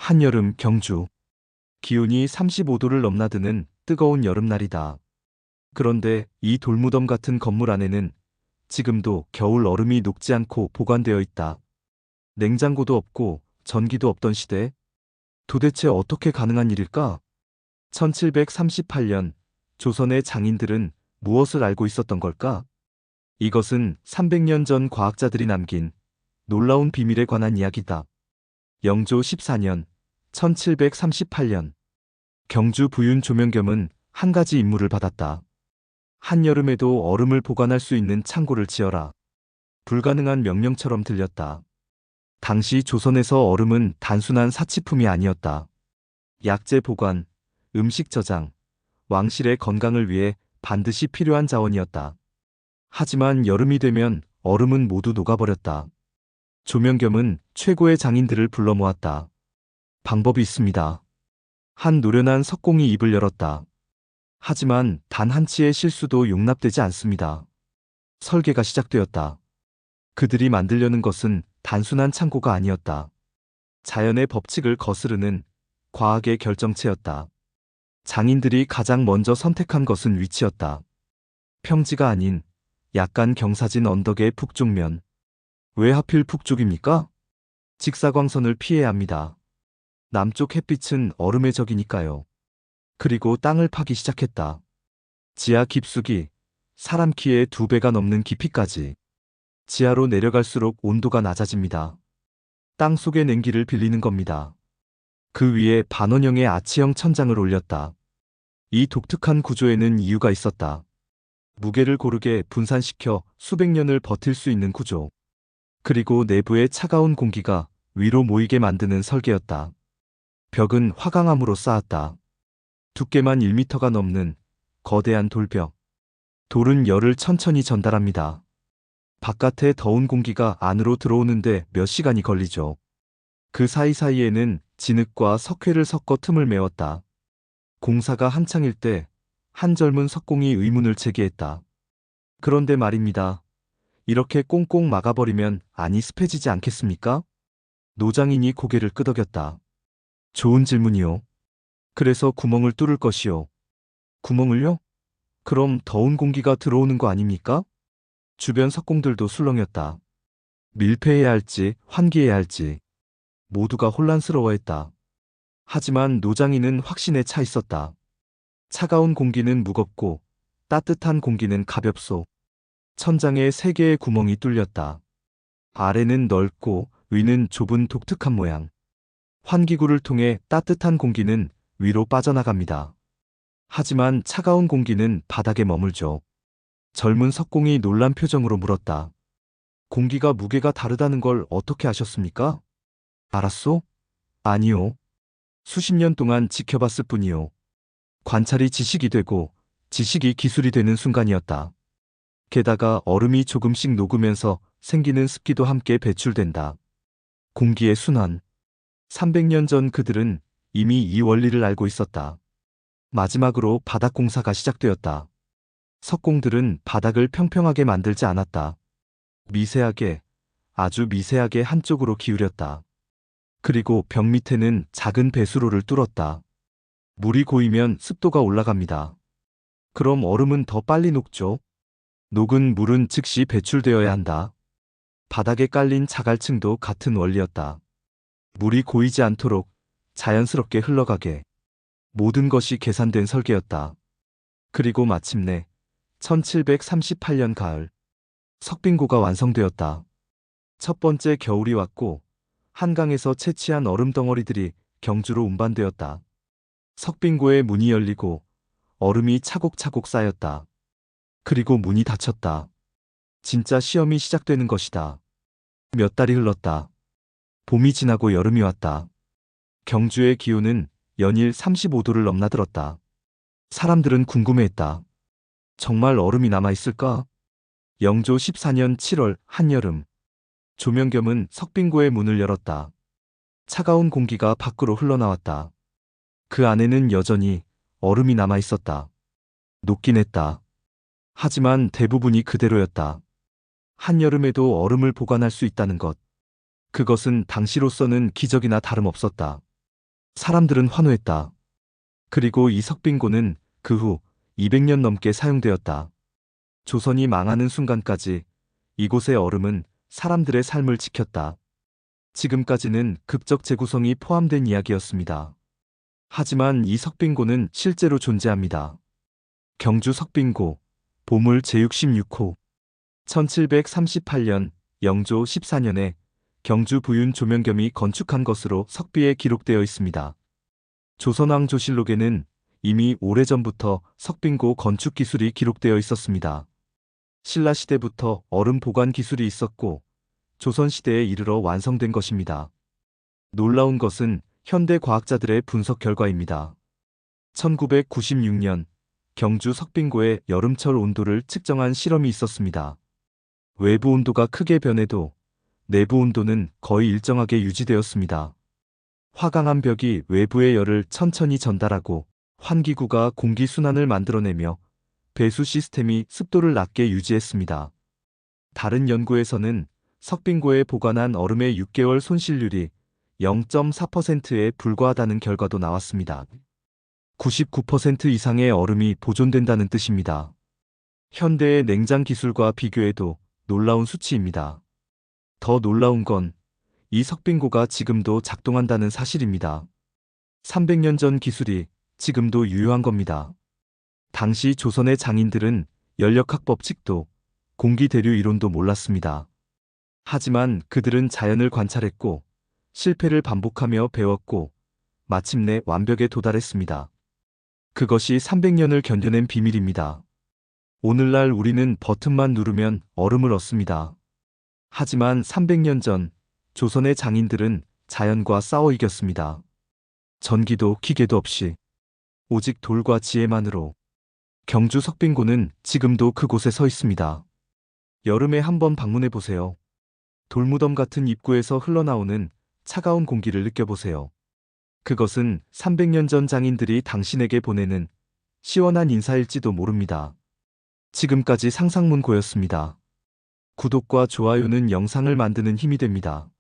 한여름 경주. 기온이 35도를 넘나드는 뜨거운 여름날이다. 그런데 이 돌무덤 같은 건물 안에는 지금도 겨울 얼음이 녹지 않고 보관되어 있다. 냉장고도 없고 전기도 없던 시대. 도대체 어떻게 가능한 일일까? 1738년 조선의 장인들은 무엇을 알고 있었던 걸까? 이것은 300년 전 과학자들이 남긴 놀라운 비밀에 관한 이야기다. 영조 14년 1738년 경주 부윤 조명겸은 한 가지 임무를 받았다. 한여름에도 얼음을 보관할 수 있는 창고를 지어라. 불가능한 명령처럼 들렸다. 당시 조선에서 얼음은 단순한 사치품이 아니었다. 약재 보관, 음식 저장, 왕실의 건강을 위해 반드시 필요한 자원이었다. 하지만 여름이 되면 얼음은 모두 녹아버렸다. 조명겸은 최고의 장인들을 불러 모았다. 방법이 있습니다. 한 노련한 석공이 입을 열었다. 하지만 단 한치의 실수도 용납되지 않습니다. 설계가 시작되었다. 그들이 만들려는 것은 단순한 창고가 아니었다. 자연의 법칙을 거스르는 과학의 결정체였다. 장인들이 가장 먼저 선택한 것은 위치였다. 평지가 아닌 약간 경사진 언덕의 북쪽면. 왜 하필 북쪽입니까? 직사광선을 피해야 합니다. 남쪽 햇빛은 얼음의 적이니까요. 그리고 땅을 파기 시작했다. 지하 깊숙이, 사람 키의 2배가 넘는 깊이까지. 지하로 내려갈수록 온도가 낮아집니다. 땅 속의 냉기를 빌리는 겁니다. 그 위에 반원형의 아치형 천장을 올렸다. 이 독특한 구조에는 이유가 있었다. 무게를 고르게 분산시켜 수백 년을 버틸 수 있는 구조. 그리고 내부의 차가운 공기가 위로 모이게 만드는 설계였다. 벽은 화강암으로 쌓았다. 두께만 1m가 넘는 거대한 돌벽. 돌은 열을 천천히 전달합니다. 바깥의 더운 공기가 안으로 들어오는데 몇 시간이 걸리죠. 그 사이사이에는 진흙과 석회를 섞어 틈을 메웠다. 공사가 한창일 때 한 젊은 석공이 의문을 제기했다. 그런데 말입니다. 이렇게 꽁꽁 막아버리면 안이 습해지지 않겠습니까? 노장인이 고개를 끄덕였다. 좋은 질문이요. 그래서 구멍을 뚫을 것이요. 구멍을요? 그럼 더운 공기가 들어오는 거 아닙니까? 주변 석공들도 술렁였다. 밀폐해야 할지 환기해야 할지 모두가 혼란스러워했다. 하지만 노장인은 확신에 차 있었다. 차가운 공기는 무겁고 따뜻한 공기는 가볍소. 천장에 3개의 구멍이 뚫렸다. 아래는 넓고 위는 좁은 독특한 모양. 환기구를 통해 따뜻한 공기는 위로 빠져나갑니다. 하지만 차가운 공기는 바닥에 머물죠. 젊은 석공이 놀란 표정으로 물었다. 공기가 무게가 다르다는 걸 어떻게 아셨습니까? 알았소? 아니요. 수십 년 동안 지켜봤을 뿐이요. 관찰이 지식이 되고 지식이 기술이 되는 순간이었다. 게다가 얼음이 조금씩 녹으면서 생기는 습기도 함께 배출된다. 공기의 순환. 300년 전 그들은 이미 이 원리를 알고 있었다. 마지막으로 바닥 공사가 시작되었다. 석공들은 바닥을 평평하게 만들지 않았다. 미세하게, 아주 미세하게 한쪽으로 기울였다. 그리고 벽 밑에는 작은 배수로를 뚫었다. 물이 고이면 습도가 올라갑니다. 그럼 얼음은 더 빨리 녹죠. 녹은 물은 즉시 배출되어야 한다. 바닥에 깔린 자갈층도 같은 원리였다. 물이 고이지 않도록 자연스럽게 흘러가게. 모든 것이 계산된 설계였다. 그리고 마침내 1738년 가을, 석빙고가 완성되었다. 첫 번째 겨울이 왔고 한강에서 채취한 얼음 덩어리들이 경주로 운반되었다. 석빙고의 문이 열리고 얼음이 차곡차곡 쌓였다. 그리고 문이 닫혔다. 진짜 시험이 시작되는 것이다. 몇 달이 흘렀다. 봄이 지나고 여름이 왔다. 경주의 기온은 연일 35도를 넘나들었다. 사람들은 궁금해했다. 정말 얼음이 남아있을까? 영조 14년 7월 한여름. 조명겸은 석빙고의 문을 열었다. 차가운 공기가 밖으로 흘러나왔다. 그 안에는 여전히 얼음이 남아있었다. 녹긴 했다. 하지만 대부분이 그대로였다. 한여름에도 얼음을 보관할 수 있다는 것. 그것은 당시로서는 기적이나 다름없었다. 사람들은 환호했다. 그리고 이 석빙고는 그 후 200년 넘게 사용되었다. 조선이 망하는 순간까지 이곳의 얼음은 사람들의 삶을 지켰다. 지금까지는 극적 재구성이 포함된 이야기였습니다. 하지만 이 석빙고는 실제로 존재합니다. 경주 석빙고, 보물 제66호. 1738년 영조 14년에 경주 부윤 조명겸이 건축한 것으로 석비에 기록되어 있습니다. 조선왕조실록에는 이미 오래전부터 석빙고 건축 기술이 기록되어 있었습니다. 신라시대부터 얼음 보관 기술이 있었고 조선시대에 이르러 완성된 것입니다. 놀라운 것은 현대 과학자들의 분석 결과입니다. 1996년 경주 석빙고의 여름철 온도를 측정한 실험이 있었습니다. 외부 온도가 크게 변해도 내부 온도는 거의 일정하게 유지되었습니다. 화강암 벽이 외부의 열을 천천히 전달하고 환기구가 공기 순환을 만들어내며 배수 시스템이 습도를 낮게 유지했습니다. 다른 연구에서는 석빙고에 보관한 얼음의 6개월 손실률이 0.4%에 불과하다는 결과도 나왔습니다. 99% 이상의 얼음이 보존된다는 뜻입니다. 현대의 냉장 기술과 비교해도 놀라운 수치입니다. 더 놀라운 건 이 석빙고가 지금도 작동한다는 사실입니다. 300년 전 기술이 지금도 유효한 겁니다. 당시 조선의 장인들은 연력학 법칙도 공기 대류 이론도 몰랐습니다. 하지만 그들은 자연을 관찰했고 실패를 반복하며 배웠고 마침내 완벽에 도달했습니다. 그것이 300년을 견뎌낸 비밀입니다. 오늘날 우리는 버튼만 누르면 얼음을 얻습니다. 하지만 300년 전 조선의 장인들은 자연과 싸워 이겼습니다. 전기도 기계도 없이 오직 돌과 지혜만으로. 경주 석빙고는 지금도 그곳에 서 있습니다. 여름에 한번 방문해 보세요. 돌무덤 같은 입구에서 흘러나오는 차가운 공기를 느껴보세요. 그것은 300년 전 장인들이 당신에게 보내는 시원한 인사일지도 모릅니다. 지금까지 상상문고였습니다. 구독과 좋아요는 영상을 만드는 힘이 됩니다.